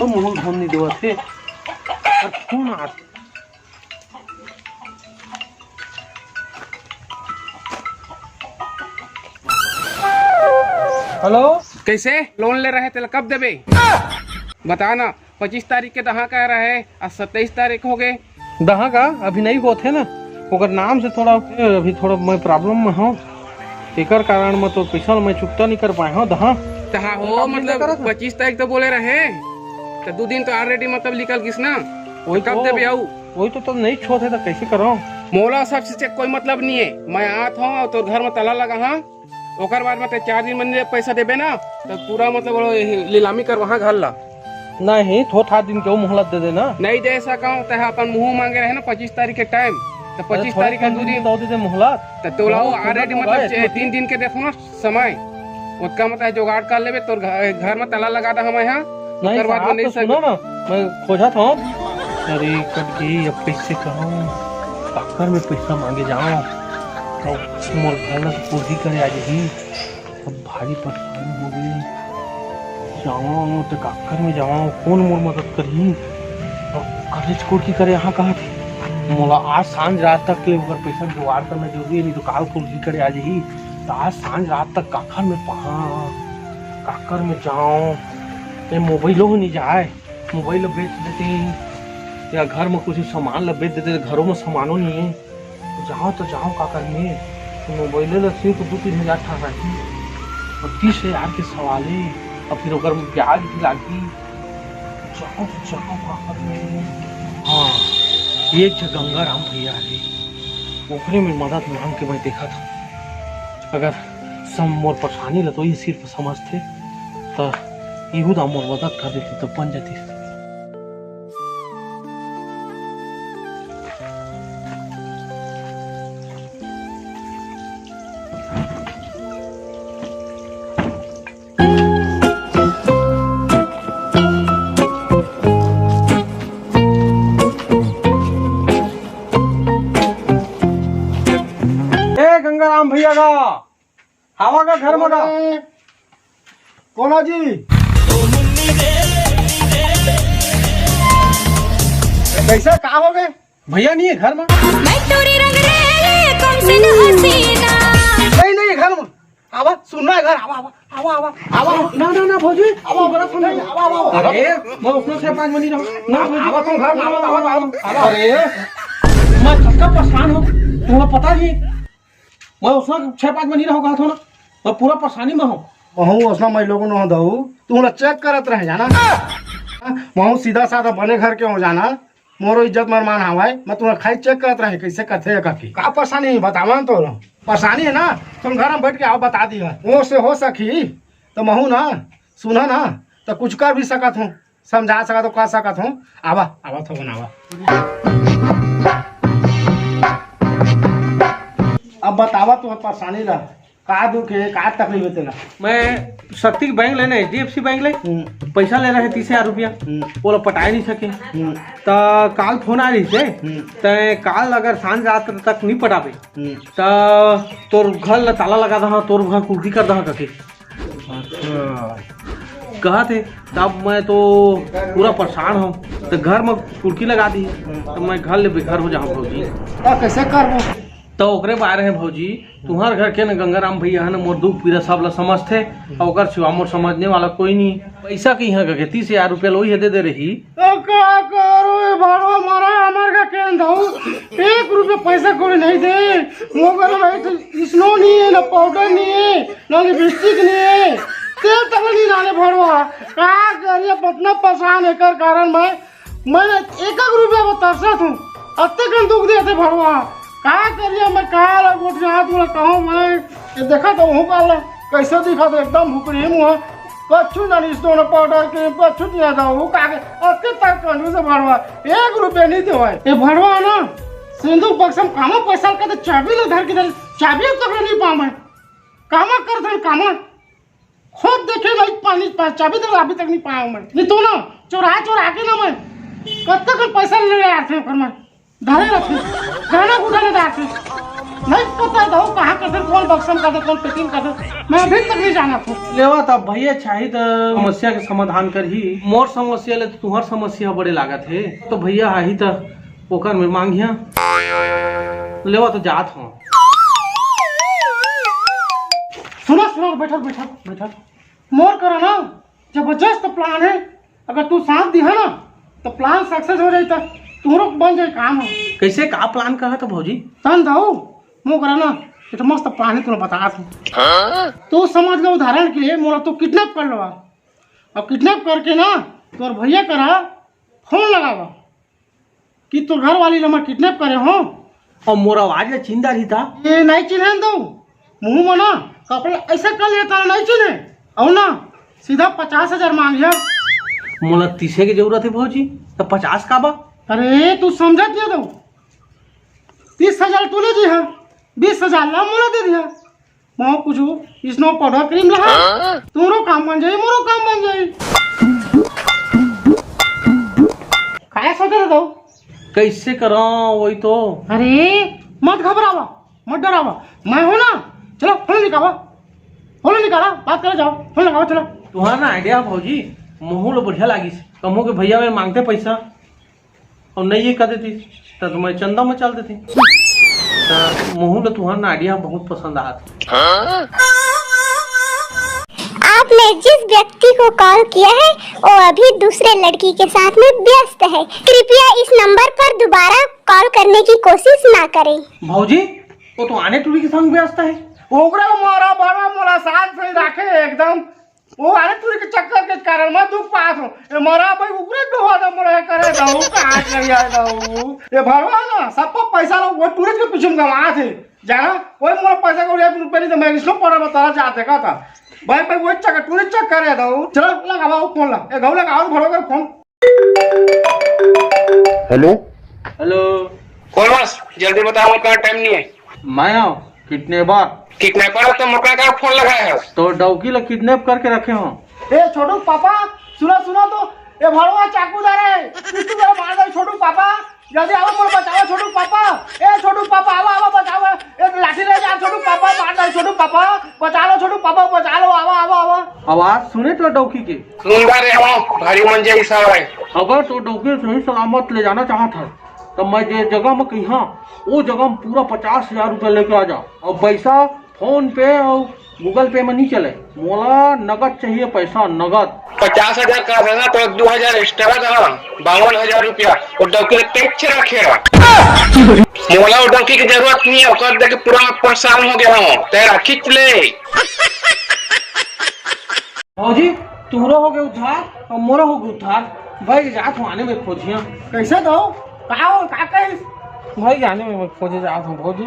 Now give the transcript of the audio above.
तो मोहन धोन नहीं देवा थे और कौन आते। हेलो, कैसे लोन ले रहे थे कब देबे बता ना। 25 तारीख के दहा कह रहे आज 27 तारीख हो गए। दहा का अभी नहीं होते ना, ओकर नाम से थोड़ा अभी थोड़ा मैं प्रॉब्लम में हूँ, एकर कारण मैं तो पैसा मैं चुकता नहीं कर पाए हूँ। दहा तहा हो मतलब 25 तारीख तो बोले रहे तो 2 दिन तो ऑलरेडी मतलब निकल किस ना। वही कब देबे आऊ वही तो नहीं छोड़े तो कैसे करो। मोला सबसे कोई मतलब नहीं है, मैं आत हूँ और तो घर में ताला लगा हाँ ओकर बाद में 4 दिन में पैसा देबे ना तो पूरा मतलब नीलामी कर वहाँ घर ला। नहीं थोड़ा दिन क्यों मोहलत दे देना। नहीं दे सका तो अपन मुँह मांगे रहे ना 25 तारीख के टाइम तो 25 तारीख का 2 दिन दे दे मोहलत तो लाओ ऑलरेडी मतलब 3 दिन के देखो ना समय उसका मतलब जुगाड़ कर लेबे तो घर में ताला लगा दा हम यहाँ। नहीं बाद में नहीं सुनो ना मैं खोजा था। अरे कट गई अब पैसे कहूँ काकर में पैसा मांगे जाओ तो मोर घर पूरी करे आज ही अब भारी परेशान हो गई। जाओ तो काकर में जाओ कौन मोर मदद करी कॉलेज कोर्ट की करे यहाँ कहा थे मोला आज सांझ रात तक ले अगर पैसा जुगाड़ करना जरूरी है, नहीं तो काल कुर्सी करे आज ही तो आज सांझ रात तक काकर में काकर में जाओ ये मोबाइलों नहीं जाए मोबाइल बेच देते या घर में कुछ सामान बेच देते घरों में सामानों नहीं है तो जाओ काकर में तो मोबाइल सिर्फ 2-3 हज़ार था रही और 30,000 के सवाले और फिर अगर ब्याज भी लागी जाओ काकर में। हाँ एक गंगा राम भैया है ओखरे में मदद मांग के मैं देखा था अगर सब मोर परेशानी ल तो ये सिर्फ समझते तो इहू तो मोर मदद कर देती तो बन जाती। गंगाराम भैया का हवा का घर में कोना जी कैसे कहा हो गए भैया नहीं है घर में। नहीं घर में आवा सुनना है घर आवा ना भौजी आवा बड़ा सुन आवा अरे मैं उसमें से 5 मिनट ना आवा तुम घर आवा अरे मैं सबका परेशान हूँ तुम्हें पता नहीं मैं उसमें 6-5 मिनट रहो कहा था ना मैं पूरा परेशानी में हूँ उसमें मैं लोगों ने दऊ तुम चेक करत रहे जाना मैं सीधा साधा बने घर के हो जाना मोरो इज्जत मान हवाए मैं तुम्हें खाई चेक करत रहे कैसे कथे काफी का परेशानी है बतावा तो परेशानी है ना तुम घर में बैठ के आओ बता दिया वो से हो सकी तो महू ना सुना ना तो कुछ कर भी सकत हूँ समझा सका तो कर सकत हूँ आवा तो बनावा। अब बतावा तुम्हें परेशानी ला का दुख है का तकलीफ है तेरा। मैं शक्ति बैंक लेना HDFC बैंक ले पैसा ले रहे हैं 30,000 रुपया वो पटाए नहीं सके तो काल फोन आ रही से तो काल अगर सांझ रात तक नहीं पटाबे तो तोर घर ताला लगा दहा तोर घर कुर्की कर दहा कके कहा थे तब मैं तो पूरा परेशान हूँ तो घर में कुर्की लगा दी तो मैं घर ले बेघर हो जाऊँ भौजी कैसे कर तो ओकरे बारे हैं भौजी तुम्हार घर के न गंगाराम भैया है ना मोर दुख पीड़ा सब ला समझते और ओकर सिवा मोर समझने वाला कोई नहीं पैसा की यहाँ का 30,000 रुपया लोही दे रही तो क्या करो भाड़ो मारा हमार का केन दऊ 1 रुपया पैसा कोई नहीं दे मोगर भाई तो स्नो नहीं है ना पाउडर नहीं है ना लिपस्टिक नहीं है तेल तक नहीं डाले भड़वा का करिए पतना परेशान एकर कारण मैं 1 रुपया तरसत हूँ अत्ते कन दुख देते भड़वा का करिए मैं कहा गोटिया हाथ में कहूँ मैं देखा तो हूँ काल कैसे दिखा तो एकदम भुकरी मुँह कछु ना स्टोन पाउडर के कछु नहीं आता हूँ कागे अत्ते तक कंजू से भड़वा 1 रुपया नहीं दे ये भड़वा ना सिंधु बक्सम कामा पैसा का तो चाबी ले धर के चाबी तक नहीं पा मैं कामा कर धर कामा खुद देखे भाई पानी चाबी तो अभी तक नहीं पाया मैं नहीं तो ना चोरा के ना मैं कब तक पैसा ले रहे थे मैं धरे रखे गाना उठाने रखे नहीं पता है दो कहाँ कैसे कौन बक्सम कर दे कौन पैकिंग कर दे, मैं अभी तक नहीं जाना था। लेवा तब भैया चाहिए तो समस्या के समाधान कर ही, मोर समस्या ले तो तुम्हार समस्या बड़े लागत है, तो भैया आई तो ओकर में मांगिया लेवा तो जात हूँ। सुनो सुनो, बैठो बैठो बैठो, मोर करो ना जबरदस्त प्लान है, अगर तू साथ दी है ना तो प्लान सक्सेस हो जाता, तुम्हारा बन जाए काम है। कैसे का प्लान कहा था भौजी? तन दो मुँह करा ना, ये तो मस्त प्लान है, तुम्हें बता दूँ। तो समझ लो उदाहरण के लिए मोरा तो किडनैप कर लो, और किडनैप करके ना तोर भैया करा फोन लगावा कि तोर घर वाली लोग किडनैप करे हो, और मोर आवाज में चिंता रही था। ये नहीं चिन्हे दो मुँह में ना कपड़े ऐसे कर लेता नहीं चिन्हे, और ना सीधा 50,000 मांगिया। मोला 30 की जरूरत है भौजी, तो 50 का बा? अरे तू समझ दिया दो, 30,000 तूने दी है, 20,000 ला मोला दे दिया। मैं कुछ स्नो पाउडर क्रीम लगा, तुम्हारो काम बन जाए मोरो काम बन जाए। क्या सोचे दो? कैसे करा वही तो। अरे मत घबरावा मत डरावा, मैं हूं ना, चलो फोन निकाला, फोन निकाला, बात करे जाओ, फोन लगाओ चलो। तुम्हारा ना आइडिया भौजी महू लो बढ़िया लागी, कमो के भैया में मांगते पैसा और नहीं ये कर देती तो तुम्हें चंदा में चल देती, तो महू लो तुम्हारा ना आइडिया बहुत पसंद आया। आपने जिस व्यक्ति को कॉल किया है वो अभी दूसरे लड़की के साथ में व्यस्त है, कृपया इस नंबर पर दोबारा कॉल करने की कोशिश ना करें। भौजी वो तो आने टूरी के संग व्यस्त है। ओकरा मोरा बड़ा मोरा साथ से रखे एकदम, वो आने तुरी के चक्कर के कारण मैं दुख पास हूँ। ये मोरा भाई उकरे डोहा दो मोरा करे दो कहाँ नहीं आए दो, ये भगवान ना सबको पैसा लो वो टूरिस्ट के पीछे गवा थे जाना, वही मोरा पैसा को 1 रुपये नहीं तो मैं इसको पड़ा बता जाते का था भाई भाई वही चक्कर टूरिस्ट चक्कर है दो। चलो लगाओ फोन ला, ये घाव लगाओ भरो कर फोन। हेलो हेलो कौन बस जल्दी बताओ, मुझका टाइम नहीं है। मैं कितने बार किडनैपर तो मुझका का फोन लगाया है, तो डौकी ला किडनैप करके रखे हो। ए छोटू पापा सुनो सुनो, तो ये भरवा चाकू दे रहे कितनी बार मार दे छोटू पापा, जल्दी आओ मोर बचाओ छोटू पापा, ए छोटू पापा आओ आओ बचाओ, ए लाठी ले जा छोटू पापा, मार दे छोटू पापा, बचा लो छोटू पापा बचा लो, आओ आओ आओ। आवाज सुने तो डौकी के सुन रहे हो भारी मंजे हिस्सा है। अगर तो डौकी सही सलामत ले जाना चाहता है तो मैं जे जगह में कहा वो जगह में पूरा 50,000 रुपया लेके आ जा, और पैसा फोन पे और गूगल पे में नहीं चले, मोला नगद चाहिए पैसा, नगद। 50,000 का था ना तो 2,000 एक्स्ट्रा था, 52,000 रुपया और डॉक्टर टैक्स रखेगा। मोला और डॉक्टर की जरूरत नहीं है, कर दे के पूरा परेशान हो गया हूँ, तेरा खींच ले। भौजी तुम्हारा हो गया उद्धार और मोरा हो गया उद्धार। भाई जात हूँ आने में खोजिया। कैसे दो का कहीं भाई जाने में खोजे जात हूँ भौजी।